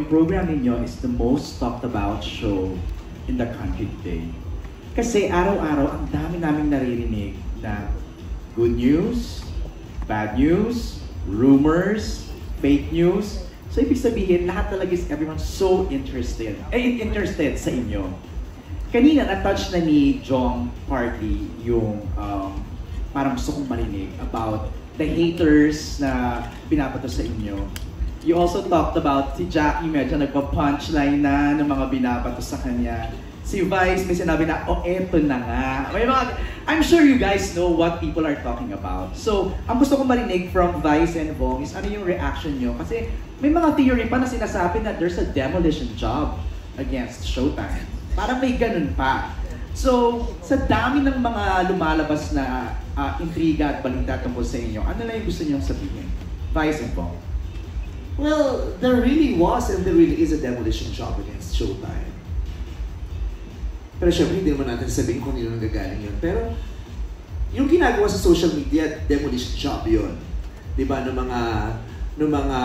yung program ninyo is the most talked about show in the country today. Kasi araw-araw, ang dami naming naririnig na good news, bad news, rumors, fake news. So ibig sabihin, lahat talaga is everyone so interested sa inyo. Kanina, na-touch na ni Jong partly yung parang gusto kong marinig about the haters na binabato sa inyo. You also talked about si Jackie, medyo nagpa-punchline na ng mga binabato sa kanya. Si Vice, may sinabi na, oh, eto na nga. May mga, I'm sure you guys know what people are talking about. So, ang gusto kong marinig from Vice and Bong is ano yung reaction nyo? Kasi may mga theory pa na sinasabi na there's a demolition job against Showtime. Parang may ganun pa. So, sa dami ng mga lumalabas na intriga at balita tungkol sa inyo, ano lang yung gusto nyo sabihin? Vice and Bong. Well, there really was and there really is a demolition job against Showtime. Pero syempre, hindi naman natin sabihin kung nino nagagaling yun. Pero, yung ginagawa sa social media, demolition job yun. Diba? Ng mga,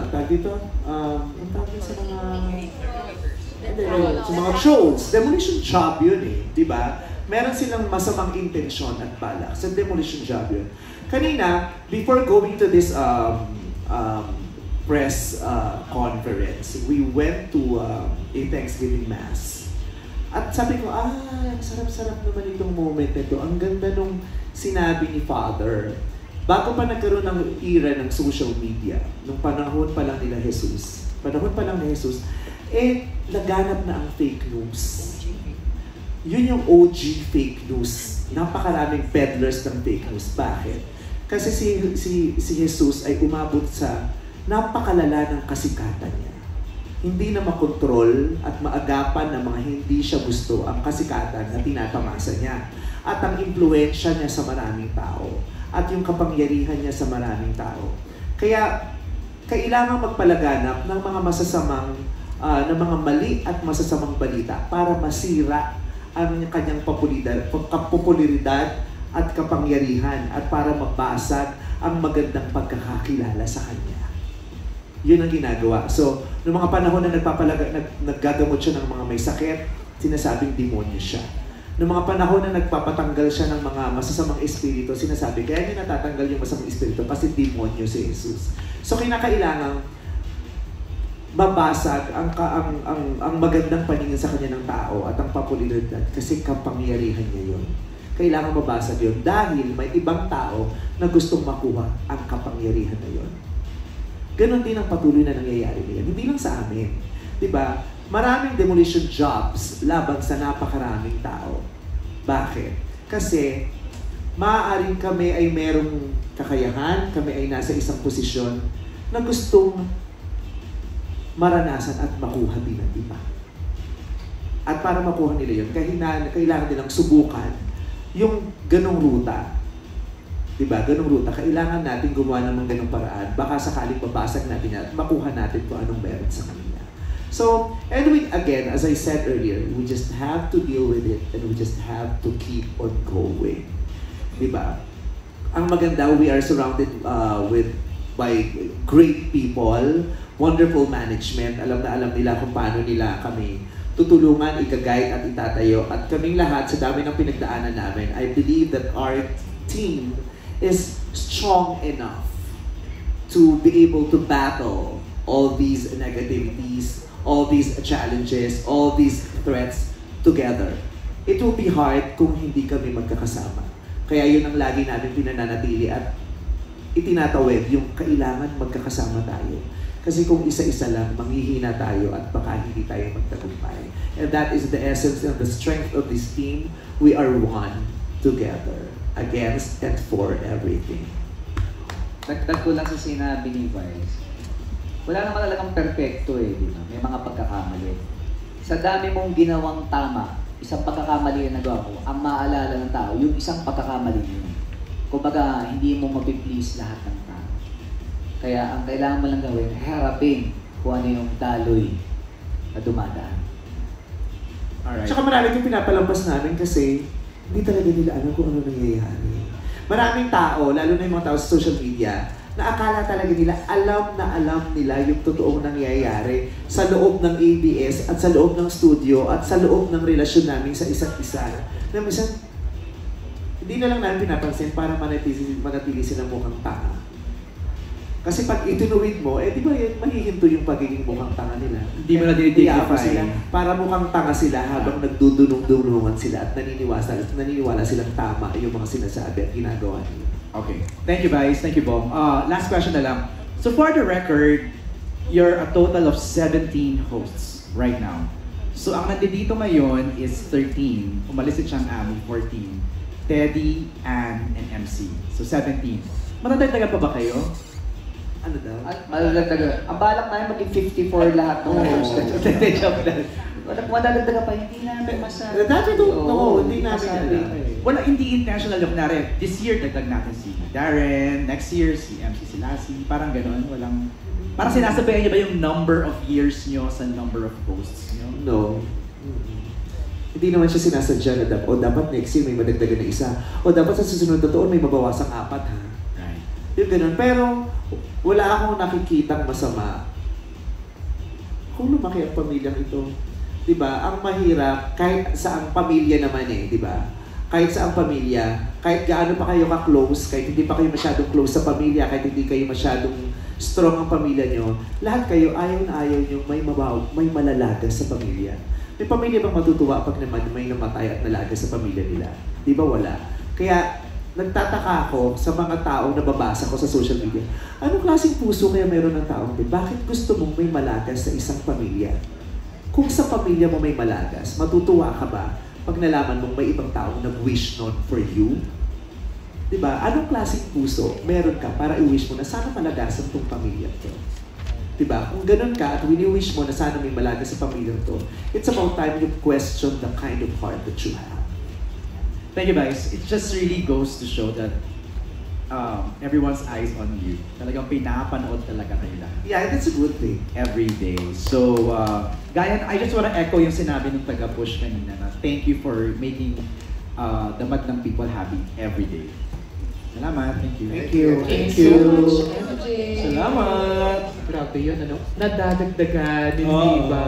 tag dito? Ang tawag yun sa mga... sa mga trolls. Demolition job yun eh. Diba? Meron silang masamang intensyon at balak. Sa demolition job yun. Kanina, before going to this press conference, we went to a Thanksgiving Mass. At sabi ko, sarap-sarap naman itong moment nito. Ang ganda nung sinabi ni Father. Bago pa nagkaroon ng era ng social media, nung panahon pa lang nila Jesus, laganap na ang fake news. Yun yung OG fake news. Napakaraming peddlers ng fake news. Bakit? Kasi si Jesus ay umabot sa napakalala ng kasikatan niya. Hindi na makontrol at maagapan ng mga hindi siya gusto ang kasikatan na tinatamasa niya. At ang impluensya niya sa maraming tao. At yung kapangyarihan niya sa maraming tao. Kaya, kailangan magpalaganap ng mga masasamang, ng mga mali at masasamang balita para masira ang kanyang popularidad at kapangyarihan at para mabasag ang magandang pagkakakilala sa kanya. Yun ang ginagawa. So, noong mga panahon na naggagamot siya ng mga may sakit, sinasabing demonyo siya. Noong mga panahon na nagpapatanggal siya ng mga masasamang espiritu, sinasabi, kaya niya natatanggal yung masamang espiritu kasi demonyo si Jesus. So, kinakailangang mabasag ang magandang paningin sa kanya ng tao at ang popularidad kasi kapangyarihan niya yun. Kailangan mabasag yun dahil may ibang tao na gustong makuha ang kapangyarihan na yun. Ganon din ang patuloy na nangyayari ngayon. Hindi lang sa amin. Diba? Maraming demolition jobs laban sa napakaraming tao. Bakit? Kasi maaaring kami ay merong kakayahan, kami ay nasa isang posisyon na gustong maranasan at makuha din ng iba. At para makuha nila yun, kailangan nilang subukan yung ganong ruta. Diba? Ganong ruta. Kailangan natin gumawa ng mga ganong paraan. Baka sakaling mabasag natin at makuha natin kung anong meron sa kanila. So, anyway, again, as I said earlier, we just have to deal with it and we just have to keep on going. Diba? Ang maganda, we are surrounded by great people, wonderful management. Alam nila kung paano nila kami tutulungan, i-guide at itatayo. At kaming lahat, sa dami ng pinagdaanan namin, I believe that our team is strong enough to be able to battle all these negativities, all these challenges, all these threats together. It will be hard kung hindi kami magkakasama. Kaya yun ang lagi namin pinananatili at itinatawid yung kailangan magkakasama tayo. Kasi kung isa-isa lang, manghihina tayo at baka hindi tayo magtagumpay. And that is the essence and the strength of this team. We are one together. Against and for everything. Dagdag ko lang sa sinabi ni Vice. Wala naman talagang perfecto eh, di ba? May mga pagkakamali. Sa dami mong ginawang tama, isang pagkakamali na nagawa ko, ang maalala ng tao, yung isang pagkakamali yun. Kumbaga, hindi mo mapiplease lahat ng tao. Kaya ang kailangan mo lang gawin, harapin kung ano yung daloy na dumadaan. Alright. Tsaka marami yung pinapalampas namin kasi hindi talaga nila alam kung ano nangyayari. Maraming tao, lalo na yung mga tao sa social media, na akala talaga nila, alam na alam nila yung totoong nangyayari sa loob ng ABS at sa loob ng studio at sa loob ng relasyon namin sa isa't isa. Na minsan, hindi na lang namin pinapansin para manatili silang mukhang tanga. Kasi pag itinuwid mo, di ba yun, mahihinto yung pagiging mukhang tanga nila. Hindi mo na dinidignify. Sila, para mukhang tanga sila habang nagdudunong-dunungan sila at naniniwala silang tama yung mga sinasabi at ginagawa nila. Okay. Thank you, guys. Thank you, Bong. Last question na lang. So for the record, you're a total of 17 hosts right now. So ang nandito ngayon is 13. Umalis si Chang Ami, 14. Teddy, Ann, and MC. So 17. Matadagdagan pa ba kayo? Ano daw? Madadagdagan. Ang balak namin maging 54 lahat ng host. Joke lang. Madadagdagan pa, hindi namin masabi. Dati hindi namin masabi. Wala, hindi intentional yung kunwari. This year, dagdag natin si Darren. Next year, si MC si Lassie. Parang gano'n. Walang... Parang sinasabayan niyo ba yung number of years nyo sa number of hosts nyo? No. Hindi naman siya sinasadya na dapat next year may madagdagan na isa. O dapat sa susunod na taon may mabawasang 4 ha. Right. Yung ganun. Pero wala akong nakikitang masama. Kung lumaki ang pamilyang ito, diba? Ang mahirap, kahit sa ang pamilya naman diba? Kahit sa ang pamilya, kahit gaano pa kayo ka-close, kahit hindi pa kayo masyadong close sa pamilya, kahit hindi kayo masyadong strong ang pamilya nyo, lahat kayo ayaw na ayaw nyo may malalaga sa pamilya. May pamilya bang matutuwa pag naman may namatay at nalaga sa pamilya nila? Di ba wala? Kaya nagtataka ako sa mga taong nababasa ko sa social media. Anong klaseng puso kaya meron ng taong bakit gusto mong may malagas sa isang pamilya? Kung sa pamilya mo may malagas, matutuwa ka ba pag nalaman mong may ibang taong nag-wish not for you? Diba? Anong klaseng puso meron ka para i-wish mo na sana malagasan tong pamilya to? Diba? Kung ganun ka at wini-wish mo na sana may malagas sa pamilya to, it's about time you question the kind of heart that you have. Thank you, guys. It just really goes to show that everyone's eyes on you. Talagang pinapanood talaga kayo lahat. Yeah, that's a good thing. Every day. So, Gayan, I just want to echo yung sinabi ng taga-push kanina na thank you for making the Madlang people happy every day. Salamat. Thank you. Thank you. Thank you so much, MJ. Salamat. Grabe yun, nadadagdagan, hindi ba?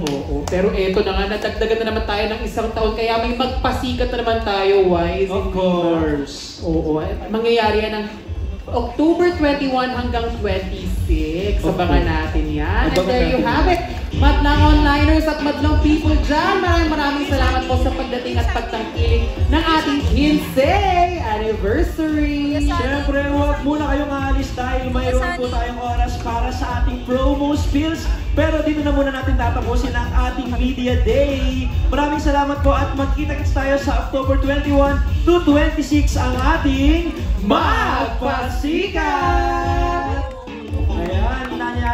Oo. Pero eto na nga, nadagdagan na naman tayo ng isang taon, kaya may magpasikat na naman tayo, Wise. Of course. Oo. Mangyayari yan ng October 21 hanggang 26. Abangan natin yan. And there you have it. Madlang onliners at madlang people dyan. Maraming salamat po sa pagdating at pagtangkilik ng ating 15th anniversary. Siyempre, huwag muna kayong aalis dahil mayroon po tayong oras para sa ating promo spills. Pero dito na muna natin tatapusin ang ating Media Day. Maraming salamat po at magkita-kits tayo sa October 21 to 26 ang ating Magpasikat!